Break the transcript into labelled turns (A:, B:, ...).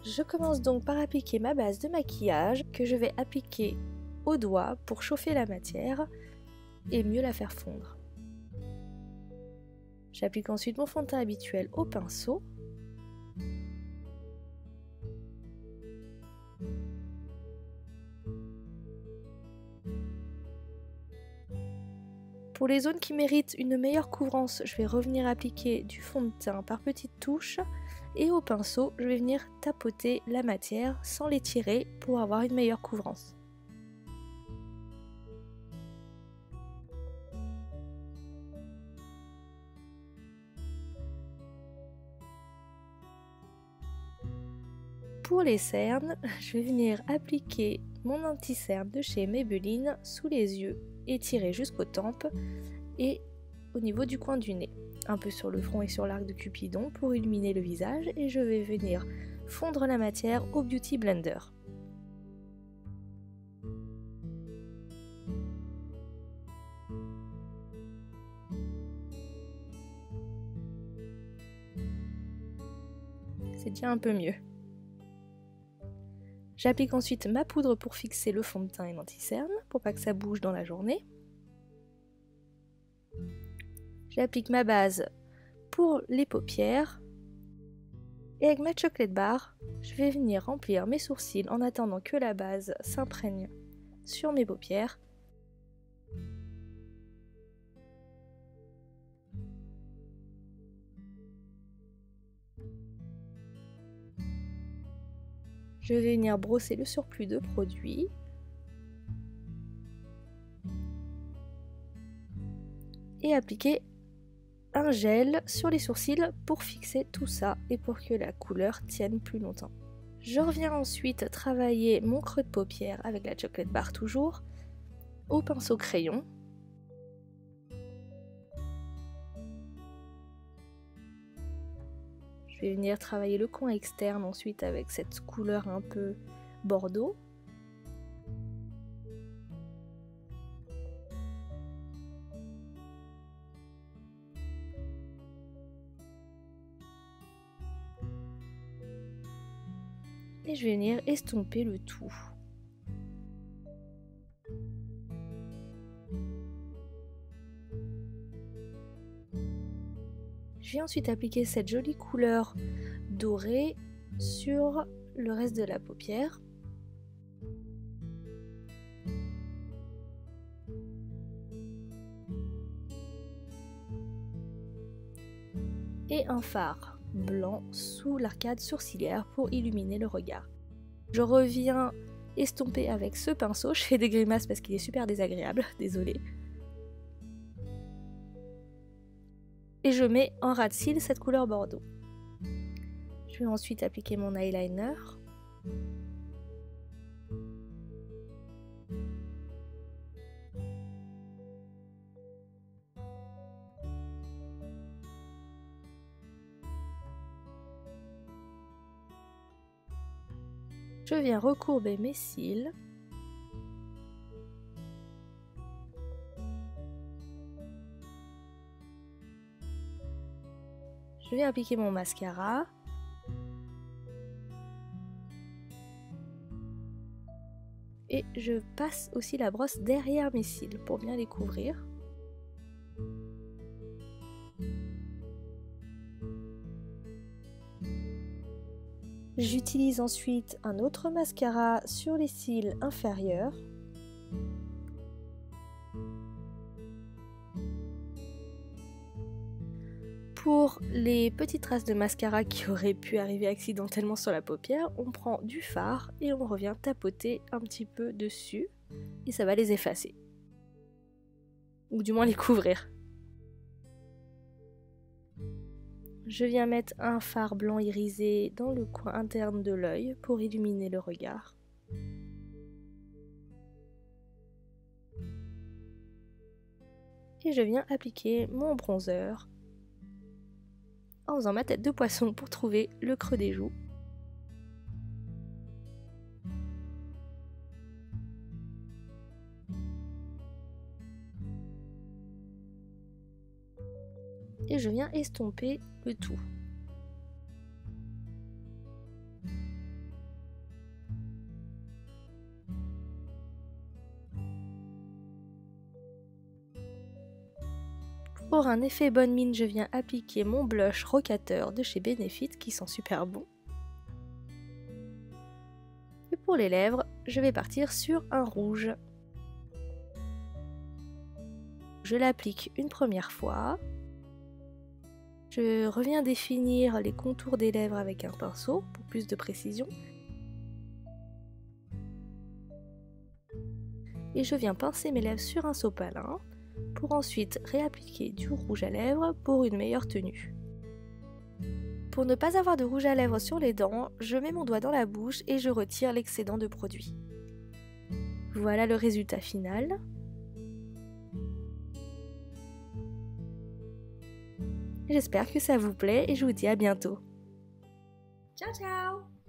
A: Je commence donc par appliquer ma base de maquillage que je vais appliquer au doigt pour chauffer la matière et mieux la faire fondre. J'applique ensuite mon fond de teint habituel au pinceau. Pour les zones qui méritent une meilleure couvrance, je vais revenir appliquer du fond de teint par petites touches et au pinceau, je vais venir tapoter la matière sans l'étirer pour avoir une meilleure couvrance. Pour les cernes, je vais venir appliquer mon anti-cerne de chez Maybelline sous les yeux, étirer jusqu'aux tempes et au niveau du coin du nez, un peu sur le front et sur l'arc de Cupidon pour illuminer le visage, et je vais venir fondre la matière au Beauty Blender. C'est déjà un peu mieux. J'applique ensuite ma poudre pour fixer le fond de teint et l'anti-cerne, pour pas que ça bouge dans la journée. J'applique ma base pour les paupières. Et avec ma chocolate bar, je vais venir remplir mes sourcils en attendant que la base s'imprègne sur mes paupières. Je vais venir brosser le surplus de produit. Et appliquer un gel sur les sourcils pour fixer tout ça et pour que la couleur tienne plus longtemps. Je reviens ensuite travailler mon creux de paupière avec la chocolate bar toujours, au pinceau crayon. Je vais venir travailler le coin externe ensuite avec cette couleur un peu bordeaux. Et je vais venir estomper le tout. Je vais ensuite appliquer cette jolie couleur dorée sur le reste de la paupière. Et un fard blanc sous l'arcade sourcilière pour illuminer le regard. Je reviens estomper avec ce pinceau, je fais des grimaces parce qu'il est super désagréable, désolée. Et je mets en ras de cils cette couleur bordeaux. Je vais ensuite appliquer mon eyeliner. Je viens recourber mes cils. Je vais appliquer mon mascara. Et je passe aussi la brosse derrière mes cils pour bien les couvrir. J'utilise ensuite un autre mascara sur les cils inférieurs. Pour les petites traces de mascara qui auraient pu arriver accidentellement sur la paupière, on prend du fard et on revient tapoter un petit peu dessus et ça va les effacer. Ou du moins les couvrir. Je viens mettre un fard blanc irisé dans le coin interne de l'œil pour illuminer le regard. Et je viens appliquer mon bronzer en faisant ma tête de poisson pour trouver le creux des joues. Et je viens estomper le tout. pour un effet bonne mine, je viens appliquer mon blush Rocateur de chez Benefit qui sent super bon. Et pour les lèvres, je vais partir sur un rouge. Je l'applique une première fois. Je reviens définir les contours des lèvres avec un pinceau pour plus de précision. Et je viens pincer mes lèvres sur un sopalin pour ensuite réappliquer du rouge à lèvres pour une meilleure tenue. Pour ne pas avoir de rouge à lèvres sur les dents, je mets mon doigt dans la bouche et je retire l'excédent de produit. Voilà le résultat final. J'espère que ça vous plaît et je vous dis à bientôt. Ciao ciao!